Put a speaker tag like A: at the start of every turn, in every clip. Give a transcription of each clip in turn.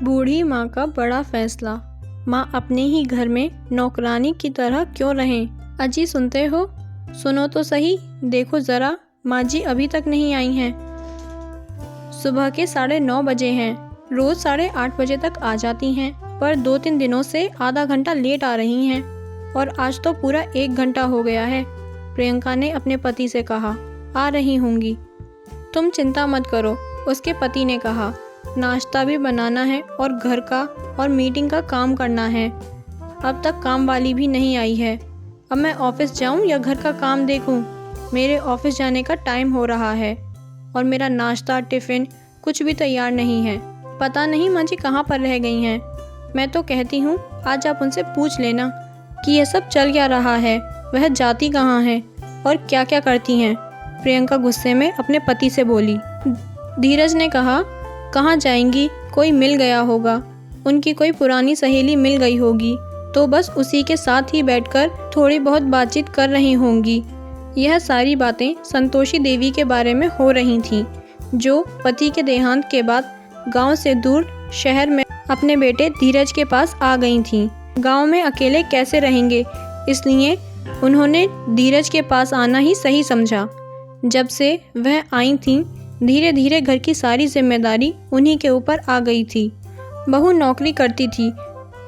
A: बूढ़ी माँ का बड़ा फैसला। माँ अपने ही घर में नौकरानी की तरह क्यों रहें? अजी सुनते हो? सुनो तो सही, देखो ज़रा, माँ जी अभी तक नहीं आई हैं। सुबह के 9:30 बजे हैं। रोज़ 8:30 बजे तक आ जाती हैं, पर 2-3 दिनों से आधा घंटा लेट आ रही हैं और आज तो पूरा 1 घंटा हो गया है। प्रियंका ने अपने पति से कहा, आ रही होंगी। तुम चिंता मत करो, उसके पति ने कहा। नाश्ता भी बनाना है और घर का और मीटिंग का काम करना है। अब तक काम वाली भी नहीं आई है। अब मैं ऑफिस जाऊं या घर का काम देखूं? मेरे ऑफिस जाने का टाइम हो रहा है और मेरा नाश्ता टिफ़िन कुछ भी तैयार नहीं है। पता नहीं माँ जी कहाँ पर रह गई हैं। मैं तो कहती हूँ आज आप उनसे पूछ लेना कि यह सब चल क्या रहा है, वह जाती कहाँ हैं और क्या क्या करती हैं। प्रियंका गुस्से में अपने पति से बोली। धीरज ने कहा, कहाँ जाएंगी, कोई मिल गया होगा, उनकी कोई पुरानी सहेली मिल गई होगी, तो बस उसी के साथ ही बैठकर थोड़ी बहुत बातचीत कर रही होंगी। यह सारी बातें संतोषी देवी के बारे में हो रही थीं, जो पति के देहांत के बाद गांव से दूर शहर में अपने बेटे धीरज के पास आ गई थीं। गांव में अकेले कैसे रहेंगे, इसलिए उन्होंने धीरज के पास आना ही सही समझा। जब से वह आई थीं, धीरे धीरे घर की सारी जिम्मेदारी उन्हीं के ऊपर आ गई थी। बहू नौकरी करती थी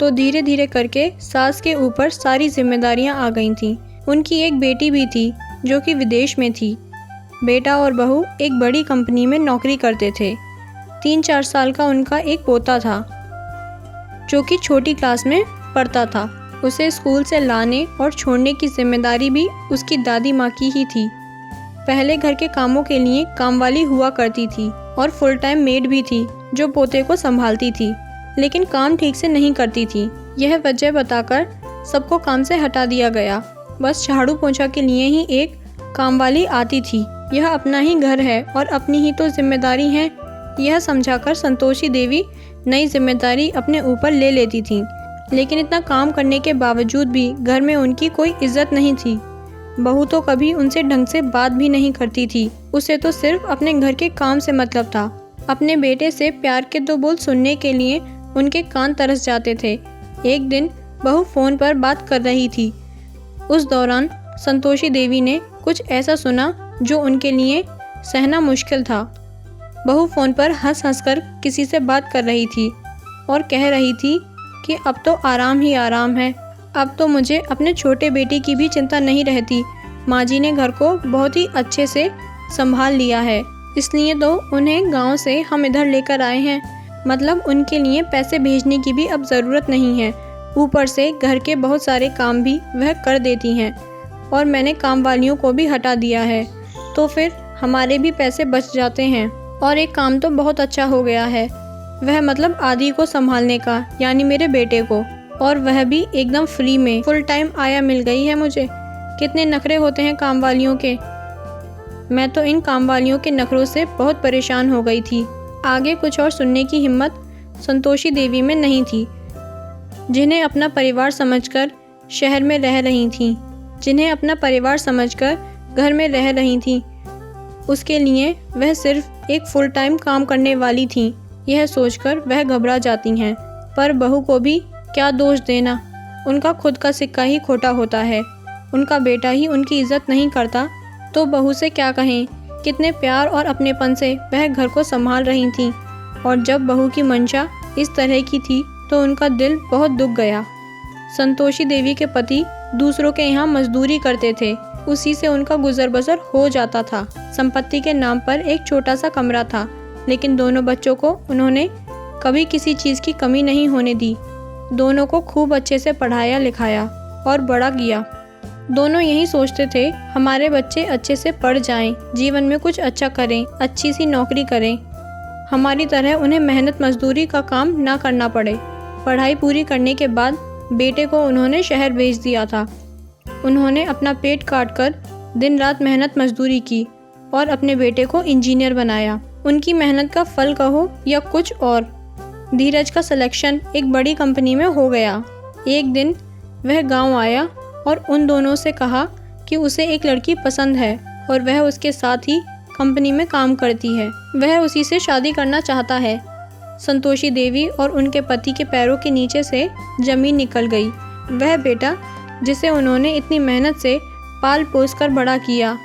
A: तो धीरे धीरे करके सास के ऊपर सारी जिम्मेदारियां आ गई थीं। उनकी एक बेटी भी थी जो कि विदेश में थी। बेटा और बहू एक बड़ी कंपनी में नौकरी करते थे। 3-4 साल का उनका एक पोता था जो कि छोटी क्लास में पढ़ता था। उसे स्कूल से लाने और छोड़ने की जिम्मेदारी भी उसकी दादी माँ की ही थी। पहले घर के कामों के लिए कामवाली हुआ करती थी और फुल टाइम मेड भी थी जो पोते को संभालती थी, लेकिन काम ठीक से नहीं करती थी। यह वजह बताकर सबको काम से हटा दिया गया। बस झाड़ू पोंछा के लिए ही एक कामवाली आती थी। यह अपना ही घर है और अपनी ही तो जिम्मेदारी है। यह समझाकर संतोषी देवी नई जिम्मेदारी अपने ऊपर ले लेती थी, लेकिन इतना काम करने के बावजूद भी घर में उनकी कोई इज्जत नहीं थी। बहू तो कभी उनसे ढंग से बात भी नहीं करती थी। उसे तो सिर्फ अपने घर के काम से मतलब था। अपने बेटे से प्यार के 2 बोल सुनने के लिए उनके कान तरस जाते थे। एक दिन बहू फ़ोन पर बात कर रही थी। उस दौरान संतोषी देवी ने कुछ ऐसा सुना जो उनके लिए सहना मुश्किल था। बहू फ़ोन पर हंस हंस कर किसी से बात कर रही थी और कह रही थी कि अब तो आराम ही आराम है। अब तो मुझे अपने छोटे बेटे की भी चिंता नहीं रहती। माँ जी ने घर को बहुत ही अच्छे से संभाल लिया है, इसलिए तो उन्हें गांव से हम इधर लेकर आए हैं। मतलब उनके लिए पैसे भेजने की भी अब ज़रूरत नहीं है। ऊपर से घर के बहुत सारे काम भी वह कर देती हैं और मैंने काम वालियों को भी हटा दिया है, तो फिर हमारे भी पैसे बच जाते हैं। और एक काम तो बहुत अच्छा हो गया है, वह मतलब आदि को संभालने का, यानी मेरे बेटे को, और वह भी एकदम फ्री में फुल टाइम आया मिल गई है मुझे। कितने नखरे होते हैं काम वालियों के। मैं तो इन काम वालियों के नखरों से बहुत परेशान हो गई थी। आगे कुछ और सुनने की हिम्मत संतोषी देवी में नहीं थी, जिन्हें अपना परिवार समझकर शहर में रह रही थीं, जिन्हें अपना परिवार समझकर घर में रह रही थीं। उसके लिए वह सिर्फ एक फुल टाइम काम करने वाली थीं। यह सोचकर वह घबरा जाती हैं। पर बहू को भी क्या दोष देना, उनका खुद का सिक्का ही खोटा होता है। उनका बेटा ही उनकी इज्जत नहीं करता तो बहू से क्या कहें। कितने प्यार और अपनेपन से वह घर को संभाल रही थीं, और जब बहू की मंशा इस तरह की थी तो उनका दिल बहुत दुख गया। संतोषी देवी के पति दूसरों के यहाँ मजदूरी करते थे, उसी से उनका गुजर बसर हो जाता था। संपत्ति के नाम पर एक छोटा सा कमरा था, लेकिन दोनों बच्चों को उन्होंने कभी किसी चीज़ की कमी नहीं होने दी। दोनों को खूब अच्छे से पढ़ाया लिखाया और बड़ा किया। दोनों यही सोचते थे हमारे बच्चे अच्छे से पढ़ जाएं, जीवन में कुछ अच्छा करें, अच्छी सी नौकरी करें, हमारी तरह उन्हें मेहनत मजदूरी का काम ना करना पड़े। पढ़ाई पूरी करने के बाद बेटे को उन्होंने शहर भेज दिया था। उन्होंने अपना पेट काट कर दिन रात मेहनत मजदूरी की और अपने बेटे को इंजीनियर बनाया। उनकी मेहनत का फल कहो या कुछ और, धीरज का सिलेक्शन एक बड़ी कंपनी में हो गया। एक दिन वह गांव आया और उन दोनों से कहा कि उसे एक लड़की पसंद है और वह उसके साथ ही कंपनी में काम करती है। वह उसी से शादी करना चाहता है। संतोषी देवी और उनके पति के पैरों के नीचे से जमीन निकल गई। वह बेटा जिसे उन्होंने इतनी मेहनत से पाल पोस कर बड़ा किया,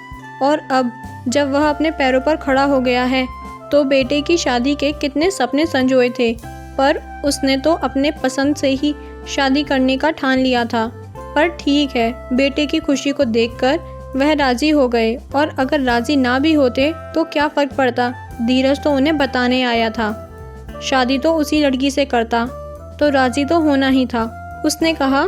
A: और अब जब वह अपने पैरों पर खड़ा हो गया है तो बेटे की शादी के कितने सपने संजोए थे, पर उसने तो अपने पसंद से ही शादी करने का ठान लिया था। पर ठीक है, बेटे की खुशी को देखकर वह राजी हो गए, और अगर राजी ना भी होते तो क्या फ़र्क पड़ता। धीरज तो उन्हें बताने आया था, शादी तो उसी लड़की से करता, तो राजी तो होना ही था। उसने कहा,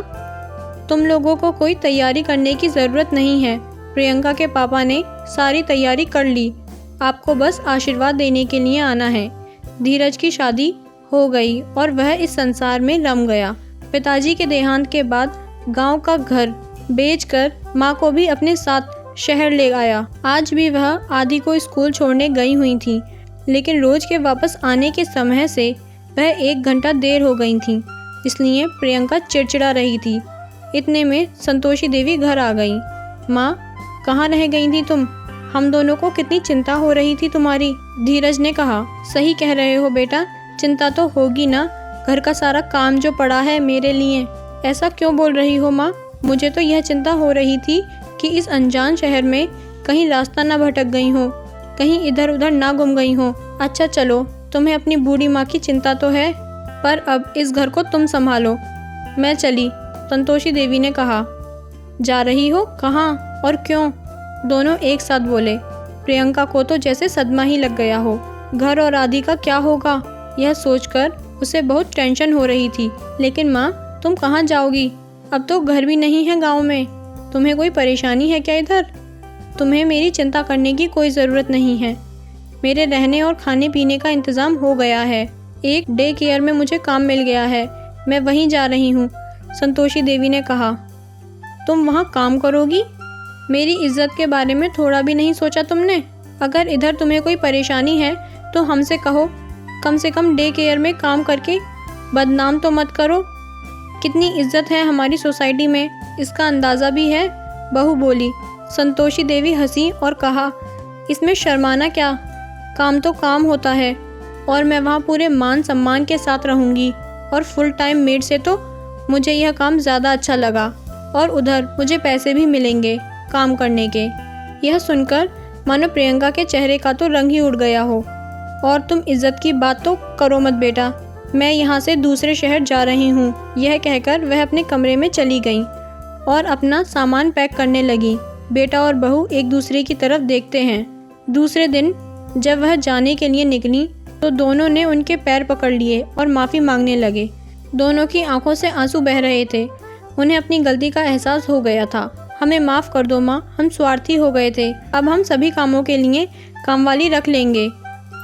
A: तुम लोगों को कोई तैयारी करने की ज़रूरत नहीं है, प्रियंका के पापा ने सारी तैयारी कर ली, आपको बस आशीर्वाद देने के लिए आना है। धीरज की शादी हो गई और वह इस संसार में रम गया। पिताजी के देहांत के बाद गांव का घर बेचकर माँ को भी अपने साथ शहर ले आया। आज भी वह आदि को स्कूल छोड़ने गई हुई थी, लेकिन रोज के वापस आने के समय से वह 1 घंटा देर हो गई थी, इसलिए प्रियंका चिड़चिड़ा रही थी। इतने में संतोषी देवी घर आ गई। माँ, कहाँ रह गई थी तुम? हम दोनों को कितनी चिंता हो रही थी तुम्हारी। धीरज ने कहा, सही कह रहे हो बेटा, चिंता तो होगी ना, घर का सारा काम जो पड़ा है मेरे लिए। ऐसा क्यों बोल रही हो माँ? मुझे तो यह चिंता हो रही थी कि इस अनजान शहर में कहीं रास्ता ना भटक गई हो, कहीं इधर उधर ना गुम गई हो। अच्छा चलो, तुम्हें अपनी बूढ़ी माँ की चिंता तो है, पर अब इस घर को तुम संभालो। मैं चली, संतोषी देवी ने कहा। जा रही हो? कहाँ और क्यों? दोनों एक साथ बोले। प्रियंका को तो जैसे सदमा ही लग गया हो। घर और आदि का क्या होगा, यह सोचकर उसे बहुत टेंशन हो रही थी। लेकिन माँ, तुम कहाँ जाओगी? अब तो घर भी नहीं है गांव में। तुम्हें कोई परेशानी है क्या इधर? तुम्हें मेरी चिंता करने की कोई ज़रूरत नहीं है। मेरे रहने और खाने पीने का इंतज़ाम हो गया है। एक डे केयर में मुझे काम मिल गया है, मैं वहीं जा रही हूँ, संतोषी देवी ने कहा। तुम वहाँ काम करोगी? मेरी इज्जत के बारे में थोड़ा भी नहीं सोचा तुमने? अगर इधर तुम्हें कोई परेशानी है तो हमसे कहो, कम से कम डे केयर में काम करके बदनाम तो मत करो। कितनी इज्जत है हमारी सोसाइटी में, इसका अंदाज़ा भी है, बहू बोली। संतोषी देवी हंसी और कहा, इसमें शर्माना क्या, काम तो काम होता है, और मैं वहाँ पूरे मान सम्मान के साथ रहूँगी, और फुल टाइम मेड से तो मुझे यह काम ज़्यादा अच्छा लगा, और उधर मुझे पैसे भी मिलेंगे काम करने के। यह सुनकर मानो प्रियंका के चेहरे का तो रंग ही उड़ गया हो। और तुम इज्जत की बात तो करो मत बेटा, मैं यहाँ से दूसरे शहर जा रही हूँ। यह कहकर वह अपने कमरे में चली गई और अपना सामान पैक करने लगी। बेटा और बहू एक दूसरे की तरफ देखते हैं। दूसरे दिन जब वह जाने के लिए निकली तो दोनों ने उनके पैर पकड़ लिए और माफ़ी मांगने लगे। दोनों की आंखों से आंसू बह रहे थे। उन्हें अपनी गलती का एहसास हो गया था। हमें माफ़ कर दो माँ, हम स्वार्थी हो गए थे। अब हम सभी कामों के लिए कामवाली रख लेंगे।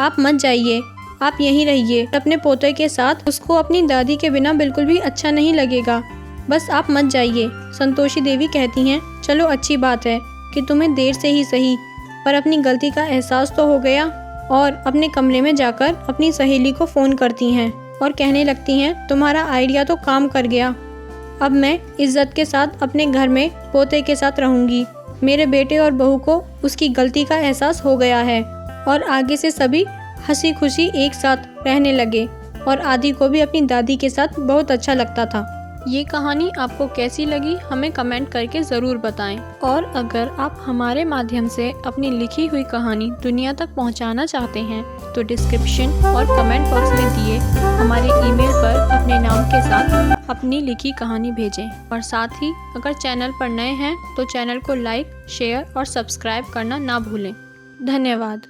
A: आप मत जाइए, आप यहीं रहिए अपने पोते के साथ। उसको अपनी दादी के बिना बिल्कुल भी अच्छा नहीं लगेगा, बस आप मत जाइए। संतोषी देवी कहती हैं, चलो अच्छी बात है कि तुम्हें देर से ही सही पर अपनी गलती का एहसास तो हो गया। और अपने कमरे में जाकर अपनी सहेली को फ़ोन करती हैं और कहने लगती हैं, तुम्हारा आइडिया तो काम कर गया। अब मैं इज्जत के साथ अपने घर में पोते के साथ रहूँगी। मेरे बेटे और बहू को उसकी गलती का एहसास हो गया है, और आगे से सभी हंसी खुशी एक साथ रहने लगे। और आदि को भी अपनी दादी के साथ बहुत अच्छा लगता था। ये कहानी आपको कैसी लगी हमें कमेंट करके ज़रूर बताएं। और अगर आप हमारे माध्यम से अपनी लिखी हुई कहानी दुनिया तक पहुंचाना चाहते हैं तो डिस्क्रिप्शन और कमेंट बॉक्स में दिए हमारे ईमेल पर अपने नाम के साथ अपनी लिखी कहानी भेजें। और साथ ही अगर चैनल पर नए हैं तो चैनल को लाइक, शेयर और सब्सक्राइब करना ना भूलें। धन्यवाद।